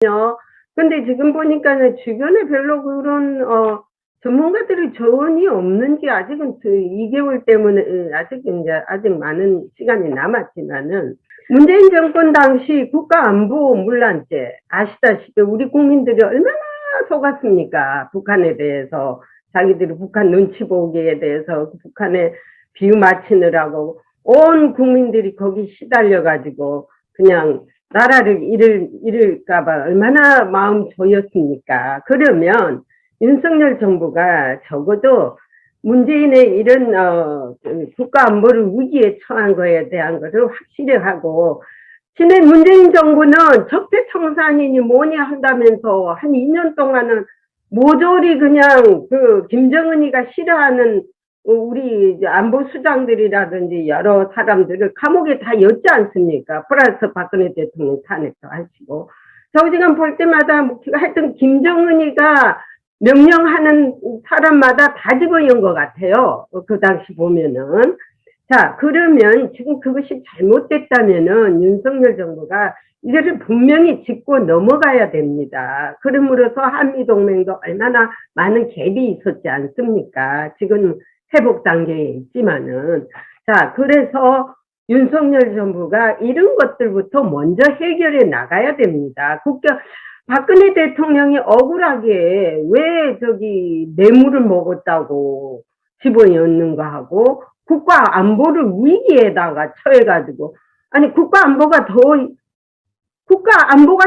근데 지금 보니까는 주변에 별로 그런 전문가들의 조언이 없는지 아직은 2개월 때문에 아직 많은 시간이 남았지만은 문재인 정권 당시 국가안보 문란죄 아시다시피 우리 국민들이 얼마나 속았습니까? 북한에 대해서 자기들이 북한 눈치 보기에 대해서 북한에 비유 맞추느라고 온 국민들이 거기 시달려 가지고 그냥 나라를 잃을까봐 얼마나 마음 조였습니까? 그러면 윤석열 정부가 적어도 문재인의 이런 국가 안보를 위기에 처한 거에 대한 것을 확실히 하고 지난 문재인 정부는 적폐청산이니 뭐니 한다면서 한 2년 동안은 모조리 그냥 김정은이가 싫어하는 우리 안보수장들이라든지 여러 사람들을 감옥에 다 였지 않습니까? 플러스 박근혜 대통령 탄핵도 하시고. 저 지금 볼 때마다 하여튼 김정은이가 명령하는 사람마다 다 집어연 것 같아요. 그 당시 보면은. 자, 그러면 지금 그것이 잘못됐다면은 윤석열 정부가 이거를 분명히 짚고 넘어가야 됩니다. 그러므로서 한미동맹도 얼마나 많은 갭이 있었지 않습니까? 지금 회복 단계에 있지만은. 자, 그래서 윤석열 정부가 이런 것들부터 먼저 해결해 나가야 됩니다. 박근혜 대통령이 억울하게 왜 뇌물을 먹었다고 집어넣는가 하고 국가 안보를 위기에다가 처해가지고 아니 국가 안보가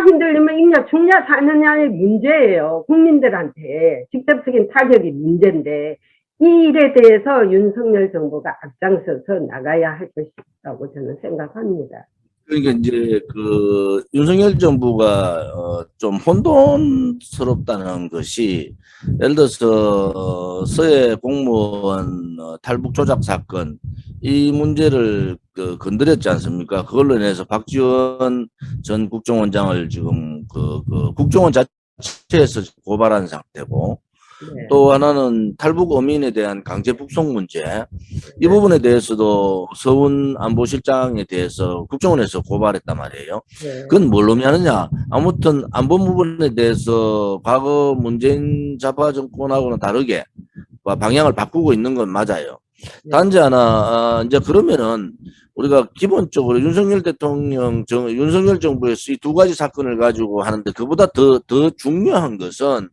흔들리면 있냐 죽냐 사느냐의 문제예요. 국민들한테 직접적인 타격이 문제인데 이 일에 대해서 윤석열 정부가 앞장서서 나가야 할 것이라고 저는 생각합니다. 그러니까 이제 그 윤석열 정부가 좀 혼돈스럽다는 것이 예를 들어서 서해 공무원 탈북 조작 사건 이 문제를 건드렸지 않습니까? 그걸로 인해서 박지원 전 국정원장을 지금 국정원 자체에서 고발한 상태고 네. 또 하나는 탈북 어민에 대한 강제 북송 문제 이 부분에 대해서도 서훈 안보실장에 대해서 국정원에서 고발했단 말이에요. 네. 그건 뭘 의미하느냐? 아무튼 안보 부분에 대해서 과거 문재인 좌파 정권하고는 다르게 방향을 바꾸고 있는 건 맞아요. 단지 하나 이제 그러면은 우리가 기본적으로 윤석열 대통령 윤석열 정부에서 이 두 가지 사건을 가지고 하는데 그보다 더 중요한 것은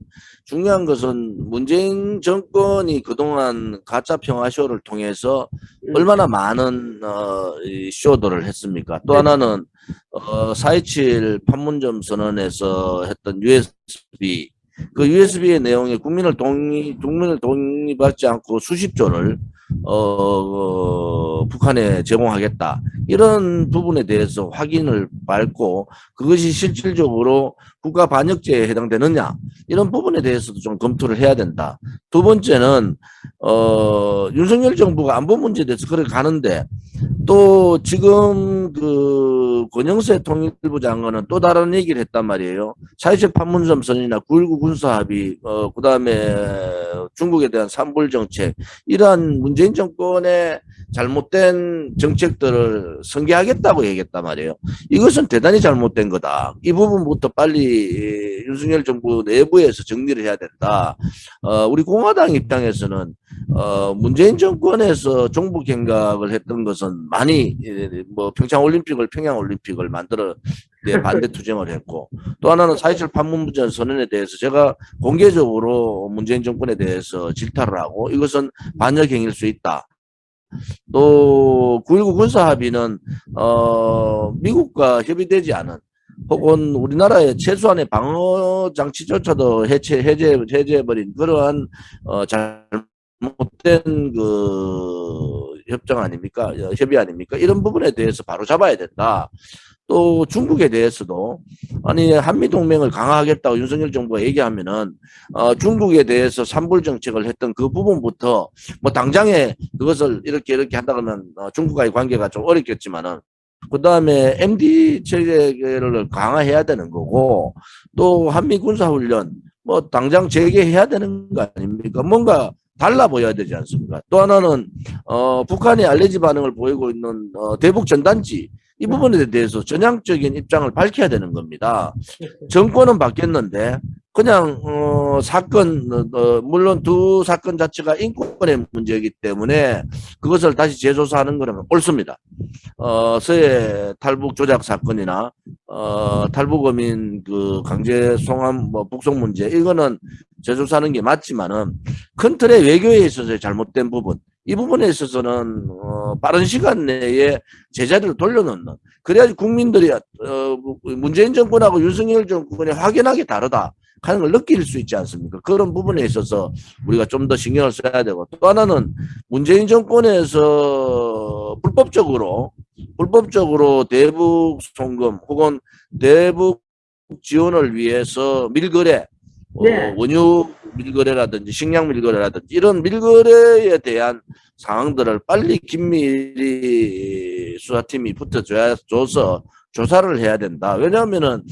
문재인 정권이 그동안 가짜 평화쇼를 통해서 얼마나 많은 쇼들을 했습니까? 또 하나는 4.27 판문점 선언에서 했던 USB 그 USB의 내용에 국민을 동의받지 않고 수십조를 북한에 제공하겠다 이런 부분에 대해서 확인을 밟고 그것이 실질적으로 국가 반역죄에 해당되느냐 이런 부분에 대해서도 좀 검토를 해야 된다. 두 번째는 윤석열 정부가 안보 문제에 대해서 그걸 가는데 또 지금 권영세 통일부 장관은 또 다른 얘기를 했단 말이에요. 4.27 판문점 선언이나 9.19 군사합의, 그 다음에 중국에 대한 산불 정책, 이러한 문재인 정권의 잘못된 정책들을 승계하겠다고 얘기했단 말이에요. 이것은 대단히 잘못된 거다. 이 부분부터 빨리 윤석열 정부 내부에서 정리를 해야 된다. 우리 공화당 입장에서는 문재인 정권에서 종북 행각을 했던 것은 많이 평양올림픽을 만들어 반대 투쟁을 했고 또 하나는 4.27 판문점 선언에 대해서 제가 공개적으로 문재인 정권에 대해서 질타를 하고 이것은 반역 행위일 수 있다. 또 9.19 군사합의는 미국과 협의되지 않은 혹은 우리나라의 최소한의 방어 장치조차도 해제해버린 그러한 잘못된 협정 아닙니까? 협의 아닙니까? 이런 부분에 대해서 바로 잡아야 된다. 또 중국에 대해서도 아니 한미동맹을 강화하겠다고 윤석열 정부가 얘기하면은 중국에 대해서 산불 정책을 했던 그 부분부터 뭐 당장에 그것을 이렇게 한다 그러면 중국과의 관계가 좀 어렵겠지만은 그 다음에 MD 체계를 강화해야 되는 거고 또 한미 군사훈련 뭐 당장 재개해야 되는 거 아닙니까? 뭔가 달라 보여야 되지 않습니까? 또 하나는 북한이 알레지 반응을 보이고 있는 대북 전단지 이 부분에 대해서 전향적인 입장을 밝혀야 되는 겁니다. 정권은 바뀌었는데 그냥 사건 물론 두 사건 자체가 인권의 문제이기 때문에 그것을 다시 재조사하는 것은 옳습니다. 서해 탈북 조작 사건이나 탈북어민 그 강제 송환 뭐 북송 문제 이거는 재조사하는 게 맞지만은 큰 틀의 외교에 있어서의 잘못된 부분 이 부분에 있어서는 빠른 시간 내에 제자리로 돌려놓는 그래야지 국민들이 문재인 정권하고 윤석열 정권이 확연하게 다르다 하는 걸 느낄 수 있지 않습니까? 그런 부분에 있어서 우리가 좀 더 신경을 써야 되고 또 하나는 문재인 정권에서 불법적으로 대북 송금 혹은 대북 지원을 위해서 밀거래 네. 원유 밀거래라든지 식량 밀거래라든지 이런 밀거래에 대한 상황들을 빨리 긴밀히 수사팀이 붙어줘서 조사를 해야 된다. 왜냐하면은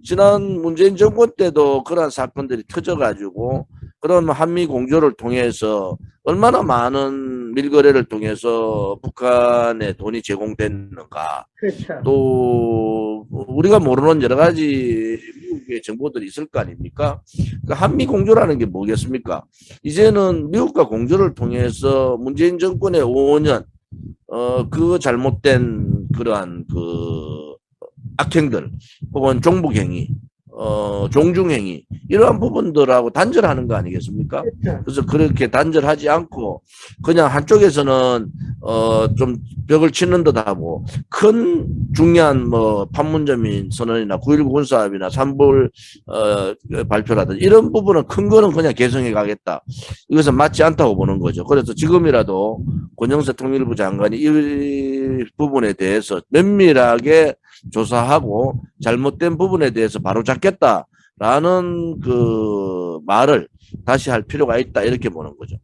지난 문재인 정권 때도 그러한 사건들이 터져가지고 그런 한미 공조를 통해서 얼마나 많은 밀거래를 통해서 북한에 돈이 제공됐는가. 그렇죠. 또 우리가 모르는 여러 가지 미국의 정보들이 있을 거 아닙니까? 그러니까 한미 공조라는 게 뭐겠습니까? 이제는 미국과 공조를 통해서 문재인 정권의 5년 그 잘못된 그러한 그 악행들 혹은 종북행위 종중행위 이러한 부분들하고 단절하는 거 아니겠습니까? 그렇죠. 그래서 그렇게 단절하지 않고 그냥 한쪽에서는 좀 벽을 치는 듯하고 큰 중요한 뭐 판문점인 선언이나 9.19 군사합의나 산불 발표라든지 이런 부분은 큰 거는 그냥 개성해 가겠다. 이것은 맞지 않다고 보는 거죠. 그래서 지금이라도 권영세 통일부 장관이 이 부분에 대해서 면밀하게 조사하고 잘못된 부분에 대해서 바로 잡겠다라는 그 말을 다시 할 필요가 있다 이렇게 보는 거죠.